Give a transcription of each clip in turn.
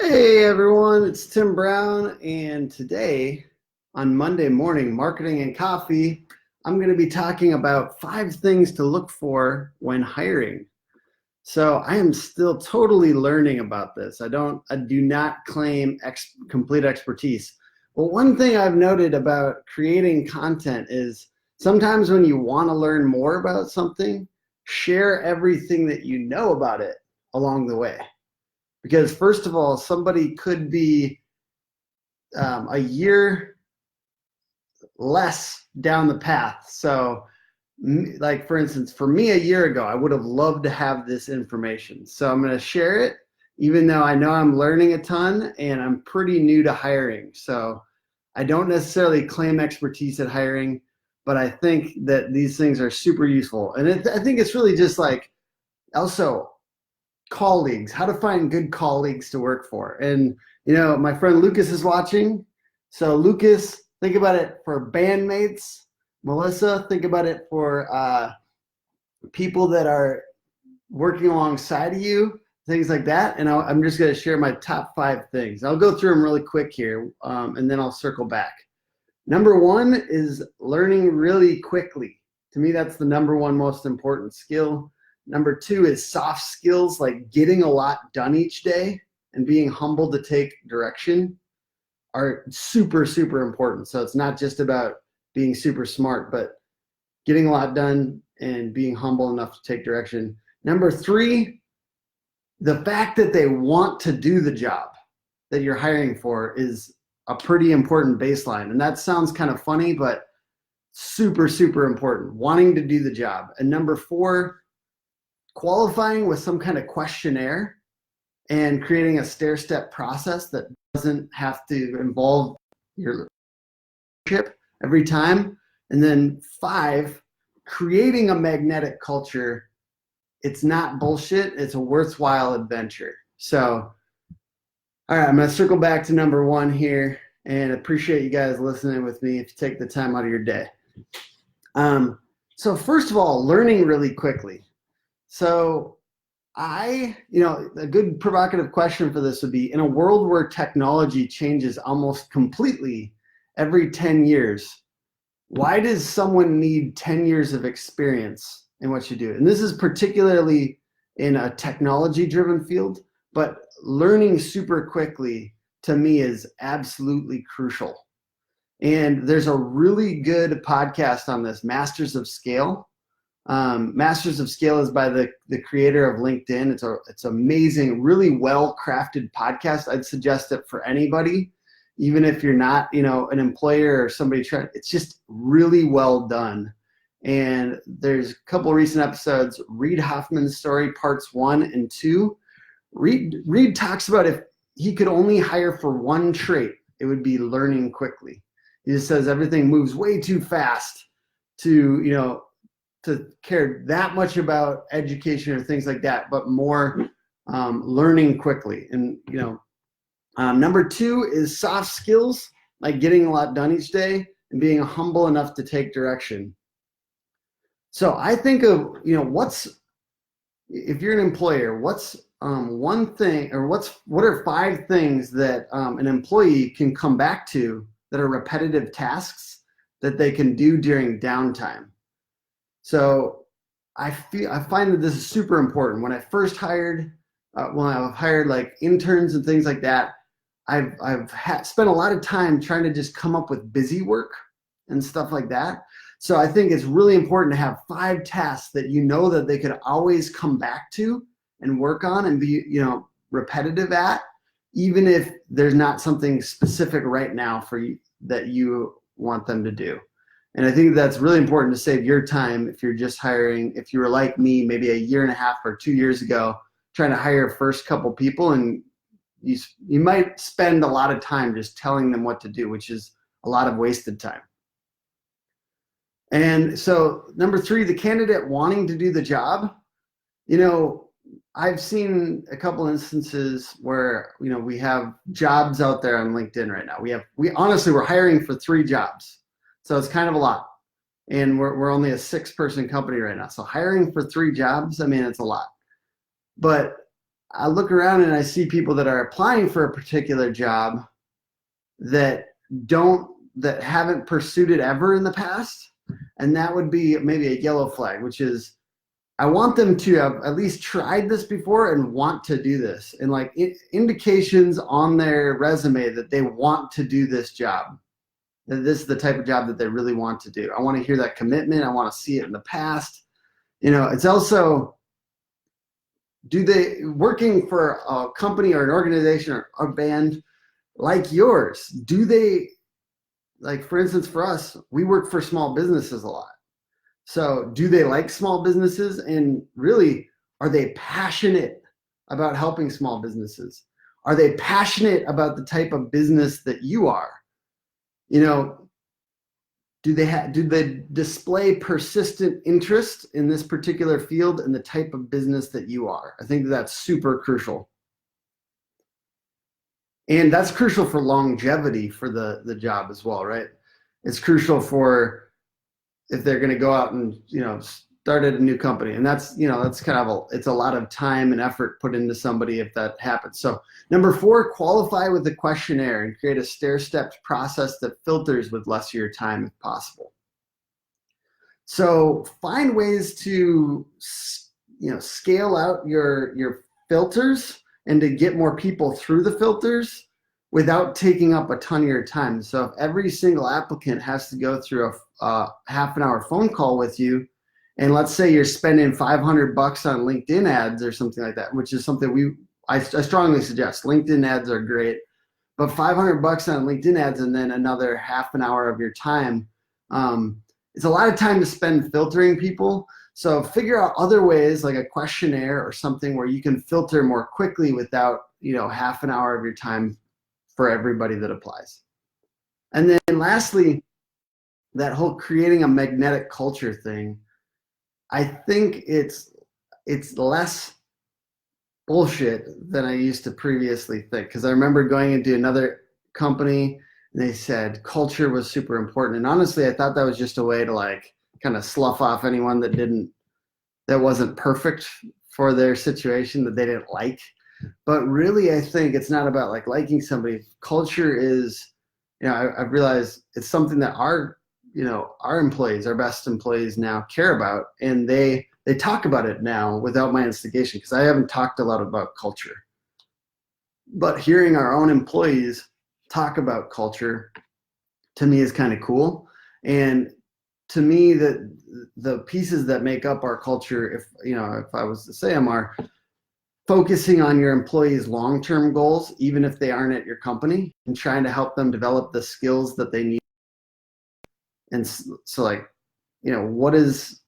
Hey everyone, it's Tim Brown, and today on Monday Morning Marketing and Coffee, I'm going to be talking about 5 things to look for when hiring. So I am still totally learning about this. I do not claim complete expertise. But one thing I've noted about creating content is sometimes when you want to learn more about something, share everything that you know about it along the way. Because first of all, somebody could be a year less down the path. So like for instance, for me a year ago, I would have loved to have this information. So I'm going to share it, even though I know I'm learning a ton and I'm pretty new to hiring. So I don't necessarily claim expertise at hiring, but I think that these things are super useful. And I think it's really just like also colleagues, how to find good colleagues to work for. And, my friend Lucas is watching. So Lucas, think about it for bandmates. Melissa, think about it for people that are working alongside of you, things like that. And I'm just going to share my top 5 things. I'll go through them really quick here, and then I'll circle back. Number 1 is learning really quickly. To me, that's the number 1 most important skill. Number 2 is soft skills, like getting a lot done each day and being humble to take direction are super, super important. So it's not just about being super smart, but getting a lot done and being humble enough to take direction. Number 3, the fact that they want to do the job that you're hiring for is a pretty important baseline. And that sounds kind of funny, but super, super important, wanting to do the job. And number 4, qualifying with some kind of questionnaire and creating a stair-step process that doesn't have to involve your leadership every time. And then 5, creating a magnetic culture. It's not bullshit. It's a worthwhile adventure. So, all right, I'm going to circle back to number 1 here and appreciate you guys listening with me if you take the time out of your day. So first of all, learning really quickly. So a good provocative question for this would be, in a world where technology changes almost completely every 10 years, why does someone need 10 years of experience in what you do? And this is particularly in a technology-driven field, but learning super quickly to me is absolutely crucial. And there's a really good podcast on this, Masters of Scale. Masters of Scale is by the creator of LinkedIn. It's amazing, really well-crafted podcast. I'd suggest it for anybody, even if you're not, an employer or somebody trying. It's just really well done. And there's a couple of recent episodes. Reid Hoffman's story, parts 1 and 2. Reid talks about if he could only hire for one trait, it would be learning quickly. He just says everything moves way too fast to care that much about education or things like that, but more learning quickly. And, number 2 is soft skills, like getting a lot done each day and being humble enough to take direction. So I think of, if you're an employer, what's one thing, or what are 5 things that an employee can come back to that are repetitive tasks that they can do during downtime? So I find that this is super important. When I first hired, I've hired like interns and things like that, I've spent a lot of time trying to just come up with busy work and stuff like that. So I think it's really important to have 5 tasks that that they could always come back to and work on and be, repetitive at, even if there's not something specific right now for you that you want them to do. And I think that's really important to save your time if you're just hiring. If you were like me, maybe a year and a half or 2 years ago, trying to hire first couple people, and you might spend a lot of time just telling them what to do, which is a lot of wasted time. And so number 3, the candidate wanting to do the job. I've seen a couple instances where, we have jobs out there on LinkedIn right now. We're hiring for 3 jobs. So it's kind of a lot. And we're only a 6-person company right now. So hiring for 3 jobs, it's a lot. But I look around and I see people that are applying for a particular job that that haven't pursued it ever in the past. And that would be maybe a yellow flag, which is I want them to have at least tried this before and want to do this, and like indications on their resume that they want to do this job, that this is the type of job that they really want to do. I want to hear that commitment. I want to see it in the past. It's also, do they working for a company or an organization or a band like yours, do they, like for instance, for us, we work for small businesses a lot. So do they like small businesses, and really, are they passionate about helping small businesses? Are they passionate about the type of business that you are? Do they display persistent interest in this particular field and the type of business that you are? I think that's super crucial. And that's crucial for longevity for the job as well, right? It's crucial for if they're going to go out and start at a new company, and that's kind of it's a lot of time and effort put into somebody if that happens. So number 4, qualify with the questionnaire and create a stair-stepped process that filters with less of your time if possible. So find ways to scale out your filters and to get more people through the filters without taking up a ton of your time. So if every single applicant has to go through a half an hour phone call with you, and let's say you're spending $500 on LinkedIn ads or something like that, which is something I strongly suggest. LinkedIn ads are great, but $500 on LinkedIn ads and then another half an hour of your time, it's a lot of time to spend filtering people. So figure out other ways, like a questionnaire or something where you can filter more quickly without half an hour of your time for everybody that applies. And then lastly, that whole creating a magnetic culture thing, I think it's less bullshit than I used to previously think. Because I remember going into another company and they said culture was super important. And honestly, I thought that was just a way to like kind of slough off anyone that wasn't perfect for their situation, that they didn't like. But really, I think it's not about like liking somebody. Culture is, I've realized it's something that our employees, our best employees now care about, and they talk about it now without my instigation, because I haven't talked a lot about culture. But hearing our own employees talk about culture, to me, is kind of cool. And to me, the pieces that make up our culture, if I was to say them, are focusing on your employees' long-term goals, even if they aren't at your company, and trying to help them develop the skills that they need. And so like, what is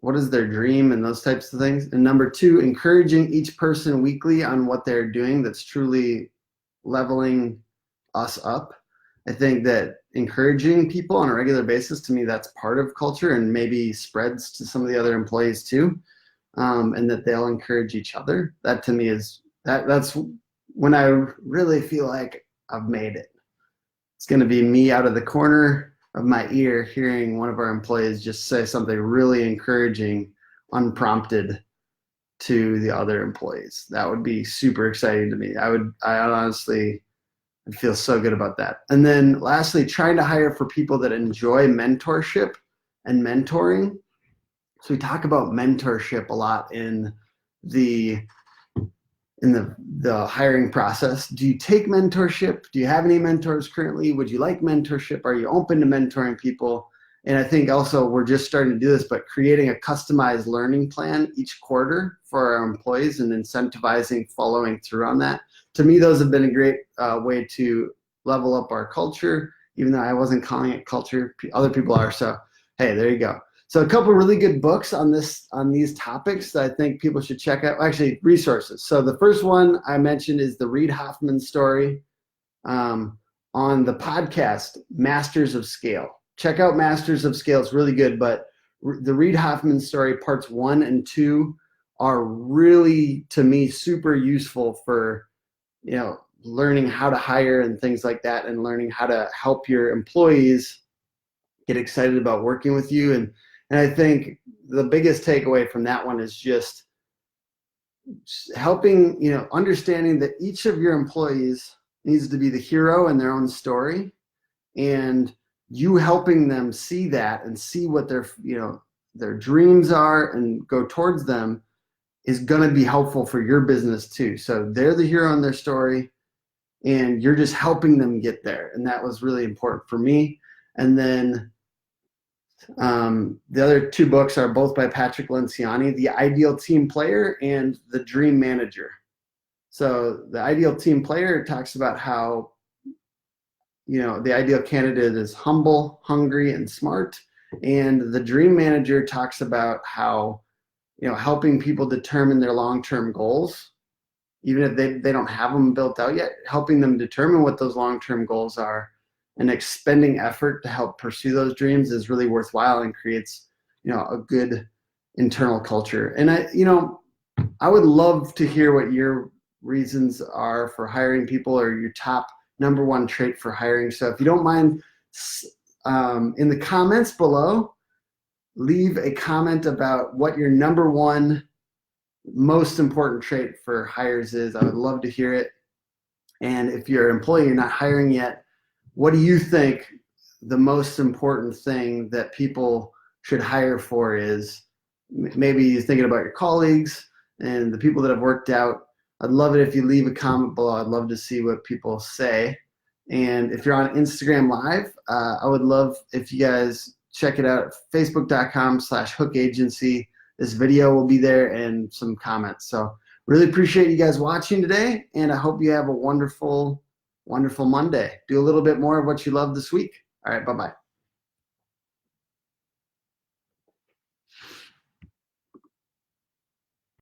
their dream and those types of things. And number 2, encouraging each person weekly on what they're doing that's truly leveling us up. I think that encouraging people on a regular basis, to me, that's part of culture, and maybe spreads to some of the other employees too. And that they'll encourage each other. That to me that's when I really feel like I've made it. It's going to be me out of the corner of my ear hearing one of our employees just say something really encouraging, unprompted, to the other employees. That would be super exciting to me. I honestly feel so good about that. And then lastly, trying to hire for people that enjoy mentorship and mentoring. So we talk about mentorship a lot in the hiring process. Do you take mentorship? Do you have any mentors currently? Would you like mentorship? Are you open to mentoring people? And I think also we're just starting to do this, but creating a customized learning plan each quarter for our employees and incentivizing following through on that. To me, those have been a great way to level up our culture, even though I wasn't calling it culture. Other people are. So, hey, there you go. So a couple really good books on these topics that I think people should check out. Actually, resources. So the first one I mentioned is the Reid Hoffman story on the podcast, Masters of Scale. Check out Masters of Scale. It's really good. But the Reid Hoffman story, parts 1 and 2, are really, to me, super useful for, learning how to hire and things like that, and learning how to help your employees get excited about working with you. And I think the biggest takeaway from that one is just helping, understanding that each of your employees needs to be the hero in their own story, and you helping them see that and see what their dreams are and go towards them is going to be helpful for your business too. So they're the hero in their story, and you're just helping them get there. And that was really important for me. And then the other two books are both by Patrick Lenciani, The Ideal Team Player and The Dream Manager. So The Ideal Team Player talks about how, the ideal candidate is humble, hungry, and smart. And The Dream Manager talks about how, helping people determine their long-term goals, even if they don't have them built out yet, helping them determine what those long-term goals are and expending effort to help pursue those dreams is really worthwhile and creates, a good internal culture. And I would love to hear what your reasons are for hiring people, or your top number one trait for hiring. So if you don't mind, in the comments below, leave a comment about what your number one most important trait for hires is. I would love to hear it. And if you're an employee, you're not hiring yet, what do you think the most important thing that people should hire for is? Maybe you're thinking about your colleagues and the people that have worked out. I'd love it if you leave a comment below. I'd love to see what people say. And if you're on Instagram Live, I would love if you guys check it out at facebook.com/hookagency. This video will be there and some comments. So really appreciate you guys watching today, and I hope you have a wonderful, wonderful Monday. Do a little bit more of what you love this week. All right, bye-bye.